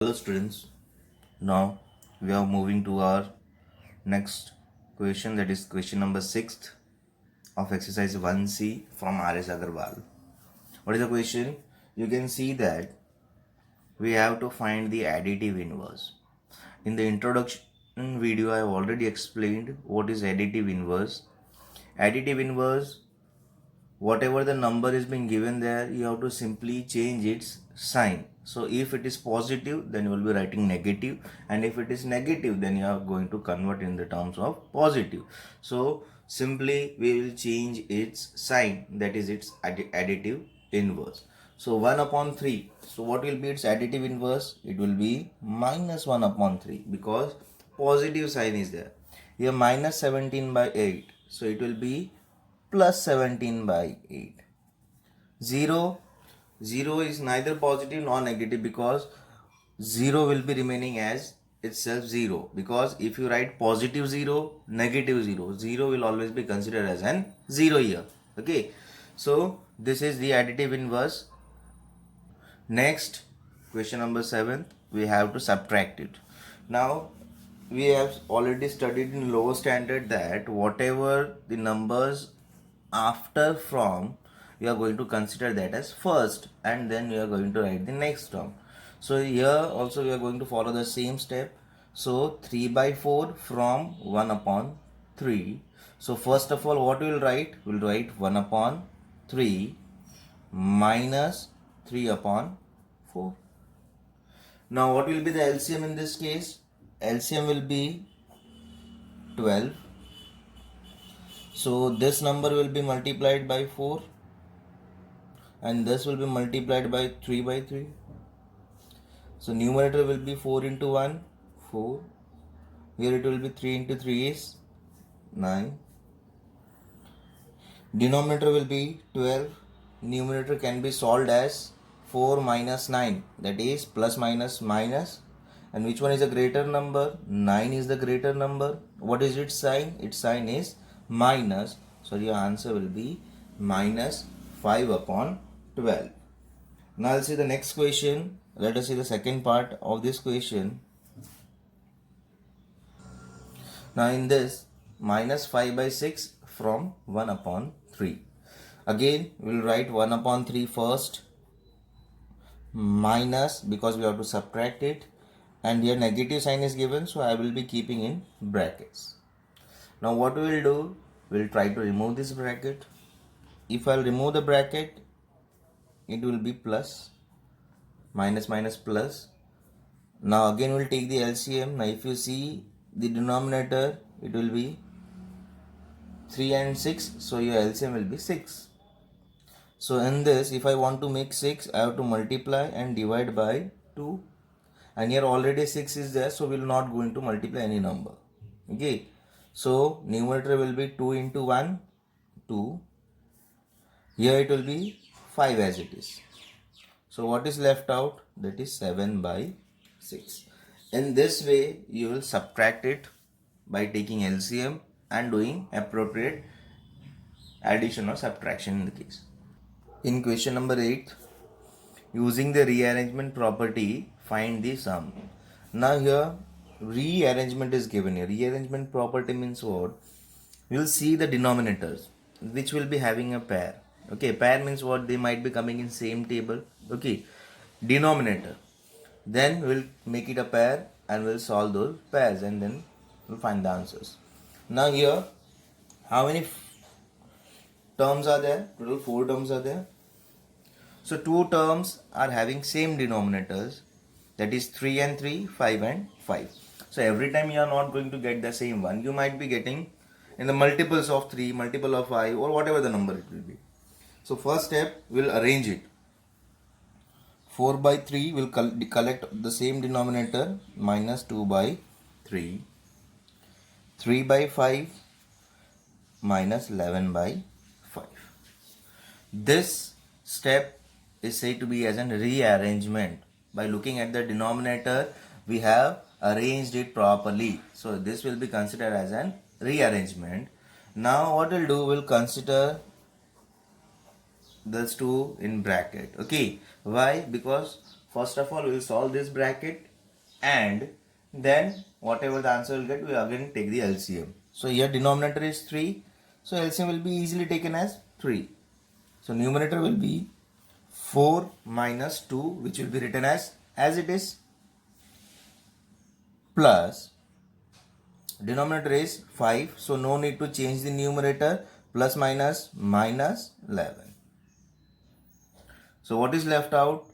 Hello students, now we are moving to our next question, that is question number 6 of exercise 1C from R.S. Agarwal. What is the question? You can see that we have to find the additive inverse. In the introduction video I have already explained what is additive inverse. Additive inverse, whatever the number is being given there, you have to simply change its sign. So if it is positive, then you will be writing negative, and if it is negative, then you are going to convert in the terms of positive. So simply we will change its sign, that is its additive inverse. So 1 upon 3, so what will be its additive inverse? It will be minus 1 upon 3, because positive sign is there. Here minus 17 by 8, so it will be plus 17 by 8. 0 is neither positive nor negative, because 0 will be remaining as itself 0, because if you write positive 0, negative 0, 0 will always be considered as an 0 here. Okay, so this is the additive inverse. Next, question number 7, we have to subtract it. Now we have already studied in lower standard that whatever the numbers after from, you are going to consider that as first, and then you are going to write the next term. So here also we are going to follow the same step. So 3 by 4 from 1 upon 3. So first of all, what we will write? We will write 1 upon 3 minus 3 upon 4. Now what will be the LCM in this case? LCM will be 12. So this number will be multiplied by 4, and this will be multiplied by 3 by 3. So numerator will be 4 into 1, 4. Here it will be 3 into 3 is 9. Denominator will be 12. Numerator can be solved as 4 minus 9, that is plus minus minus. And which one is a greater number? 9 is the greater number. What is its sign? Its sign is minus. So your answer will be minus 5 upon 12. Now I'll see the next question. Let us see the second part of this question. Now in this, minus 5 by 6 from 1 upon 3. Again we will write 1 upon 3 first, minus, because we have to subtract it, and here negative sign is given, so I will be keeping in brackets. Now what we will do, we will try to remove this bracket. If I will remove the bracket, it will be plus, minus minus plus. Now again we will take the LCM. Now if you see the denominator, it will be 3 and 6, so your LCM will be 6. So in this, if I want to make 6, I have to multiply and divide by 2. And here already 6 is there, so we will not going to multiply any number. Okay. So numerator will be 2 into 1, 2. Here it will be 5 as it is. So what is left out? That is 7 by 6. In this way, you will subtract it by taking LCM and doing appropriate addition or subtraction in the case. In question number 8, using the rearrangement property, find the sum. Now here rearrangement is given here. Rearrangement property means what? We will see the denominators which will be having a pair. Okay, pair means what? They might be coming in same table. Okay, denominator. Then we'll make it a pair and we'll solve those pairs, and then we'll find the answers. Now here, how many terms are there? Total 4 terms are there. So 2 terms are having same denominators, that is 3 and 3, 5 and 5. So every time you are not going to get the same one, you might be getting in the multiples of 3, multiple of 5, or whatever the number it will be. So first step, we'll arrange it. 4 by 3 will collect the same denominator, minus 2 by 3. 3 by 5 minus 11 by 5. This step is said to be as an rearrangement. By looking at the denominator, we have arranged it properly. So this will be considered as an rearrangement. Now what we'll do, we'll consider these two in bracket. Okay, why? Because first of all we'll solve this bracket and then whatever the answer will get, we again take the LCM. So here denominator is 3, so LCM will be easily taken as 3. So numerator will be 4 minus 2, which will be written as it is, plus denominator is 5, so no need to change the numerator, plus minus 11. So what is left out?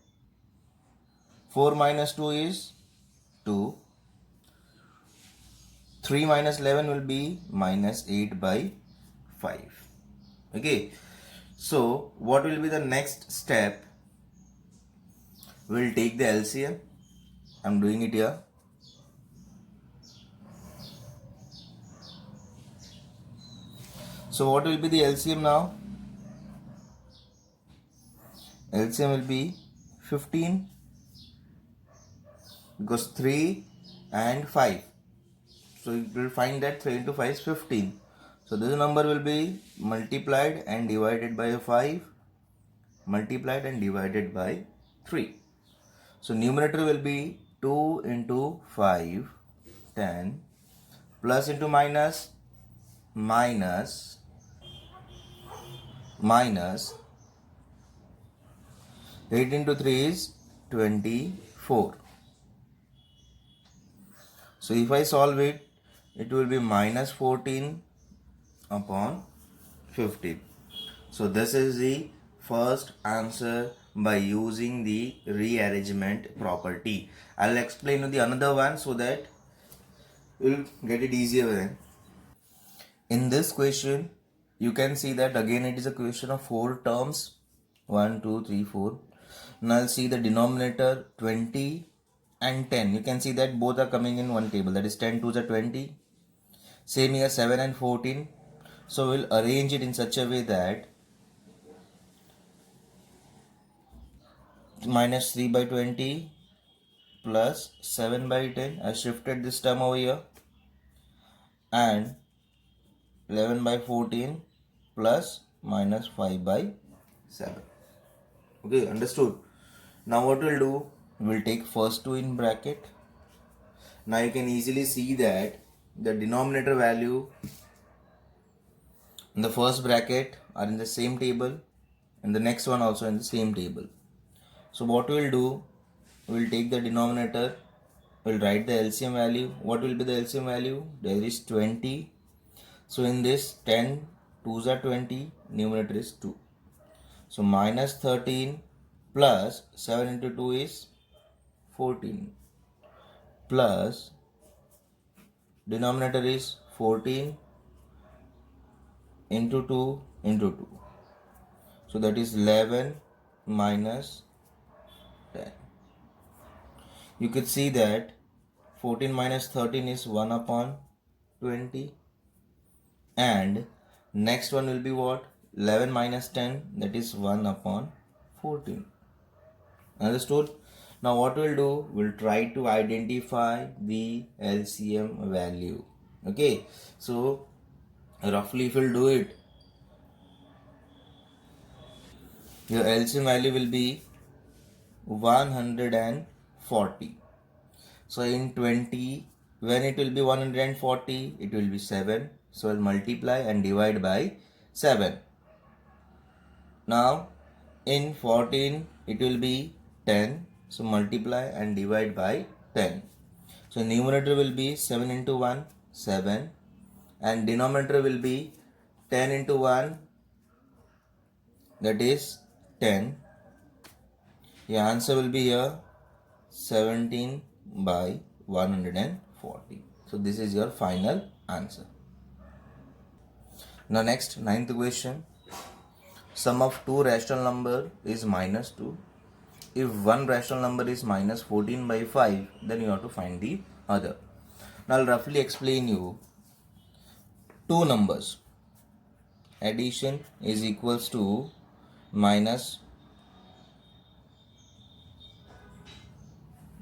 4 minus 2 is 2. 3 minus 11 will be minus 8 by 5. Okay. So what will be the next step? We'll take the LCM. I'm doing it here. So what will be the LCM now? LCM will be 15, because 3 and 5. So you will find that 3 into 5 is 15. So this number will be multiplied and divided by 5, multiplied and divided by 3. So numerator will be 2 into 5, 10, plus into minus, minus 8 into 3 is 24. So if I solve it, it will be minus 14 upon 15. So this is the first answer by using the rearrangement property. I'll explain you the another one so that you'll get it easier then. In this question, you can see that again it is a question of 4 terms. 1, 2, 3, 4. Now I'll see the denominator 20 and 10. You can see that both are coming in one table. That is 10 2s are 20. Same here 7 and 14. So we'll arrange it in such a way that minus 3 by 20 plus 7 by 10. I shifted this term over here, and 11 by 14 plus minus 5 by 7. Okay, understood. Now what we'll do, we'll take first 2 in bracket. Now you can easily see that the denominator value in the first bracket are in the same table, and the next one also in the same table. So what we'll do, we'll take the denominator, we'll write the LCM value. What will be the LCM value? There is 20. So in this 10 2s are 20, numerator is 2. So minus 13 plus 7 into 2 is 14, plus denominator is 14 into 2 into 2. So that is 11 minus 10. You could see that 14 minus 13 is 1 upon 20. And next one will be what? 11 minus 10, that is 1 upon 14. Understood? Now what we'll do, we'll try to identify the LCM value. Okay, so roughly if we'll do it, your LCM value will be 140. So in 20, when it will be 140, it will be 7. So I'll multiply and divide by 7. Now in 14, it will be 10. So multiply and divide by 10. So numerator will be 7 into 1, 7. And denominator will be 10 into 1, that is 10. Your answer will be here 17 by 140. So this is your final answer. Now next, 9th question. Sum of two rational number is minus 2. If one rational number is minus 14 by 5, then you have to find the other. Now I'll roughly explain you two numbers. Addition is equals to minus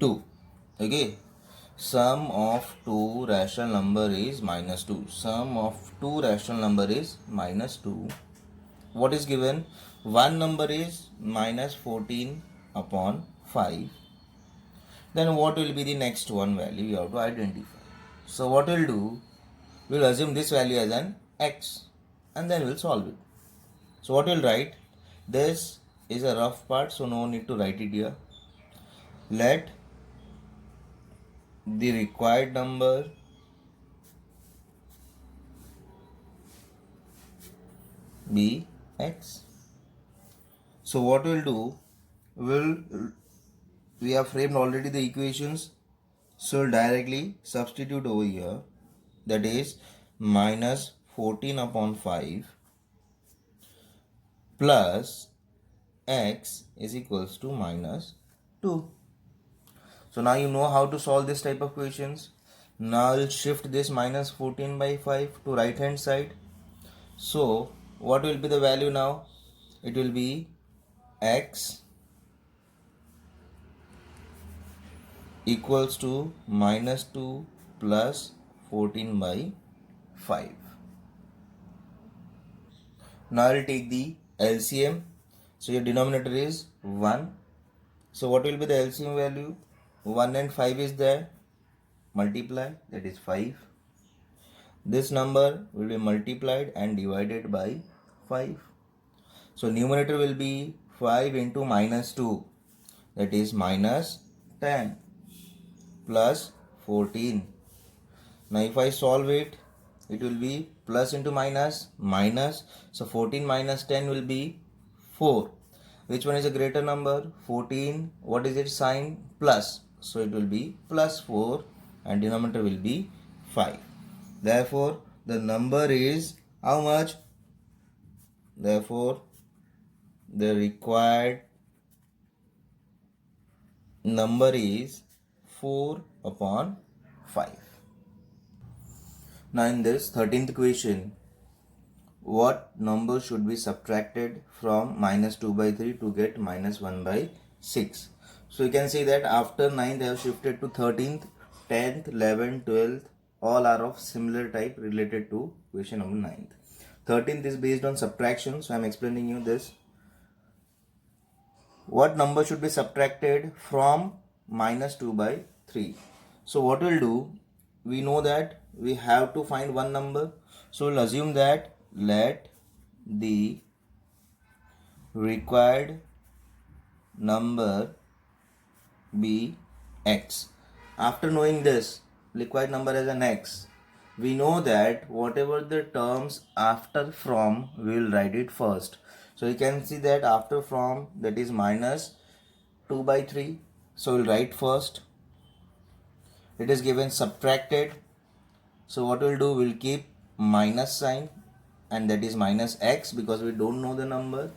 2. Okay. Sum of two rational number is minus 2. Sum of two rational number is minus 2. What is given? One number is minus 14 upon 5. then what will be the next one value you have to identify. So what we'll do, we'll assume this value as an x and then we'll solve it. So what we'll write, this is a rough part, so no need to write it here. Let the required number be x. So what we'll do, we have framed already the equations, so we'll directly substitute over here, that is minus 14 upon 5 plus x is equals to minus 2. So now you know how to solve this type of equations. Now I'll shift this minus 14 by 5 to right hand side. So what will be the value now? It will be x equals to minus 2 plus 14 by 5. Now I'll take the LCM. So your denominator is 1. So what will be the LCM value? 1 and 5 is there. Multiply, that is 5. This number will be multiplied and divided by 5. So numerator will be 5 into minus 2, that is minus 10 plus 14. Now if I solve it, it will be plus into minus, minus. So 14 minus 10 will be 4. Which one is a greater number? 14. What is its sign? Plus. So it will be plus 4 and denominator will be 5. Therefore, the number is how much? Therefore, the required number is 4 upon 5. Now in this 13th question, what number should be subtracted from minus 2 by 3 to get minus 1 by 6? So you can see that after 9th I have shifted to 13th, 10th, 11th, 12th, all are of similar type related to question number 9th. 13th is based on subtraction, so I am explaining you this. What number should be subtracted from minus 2 by 3? So what we'll do, we know that we have to find one number. So we'll assume that let the required number be x. After knowing this required number as an x, we know that whatever the terms after from, we will write it first. So you can see that after from, that is minus 2 by 3. So we'll write first. It is given subtracted. So what we'll do, we'll keep minus sign and that is minus x because we don't know the number.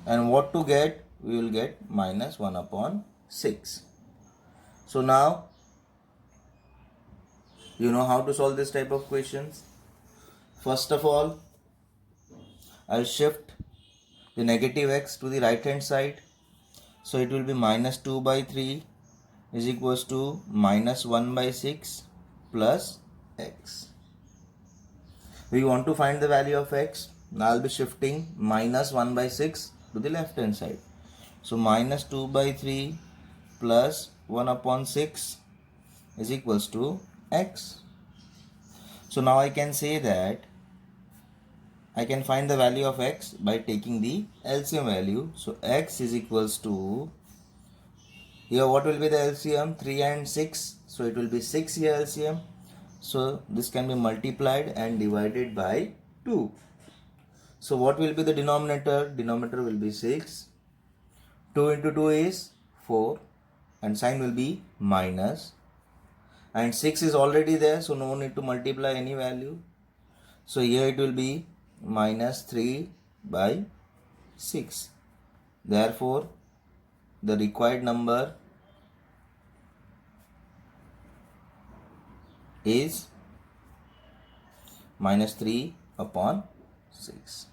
And what to get? We will get minus 1 upon 6. So now you know how to solve this type of questions. First of all, I'll shift the negative x to the right hand side. So it will be minus 2 by 3 is equals to minus 1 by 6 plus x. We want to find the value of x. Now I'll be shifting minus 1 by 6 to the left hand side. So minus 2 by 3 plus 1 upon 6 is equals to x. So now I can say that I can find the value of x by taking the LCM value. So x is equals to, here what will be the LCM? 3 and 6. So it will be 6 here LCM. So this can be multiplied and divided by 2. So what will be the denominator? Denominator will be 6. 2 into 2 is 4 and sign will be minus. And 6 is already there, so no need to multiply any value. So here it will be minus 3 by 6. Therefore, the required number is minus 3 upon 6.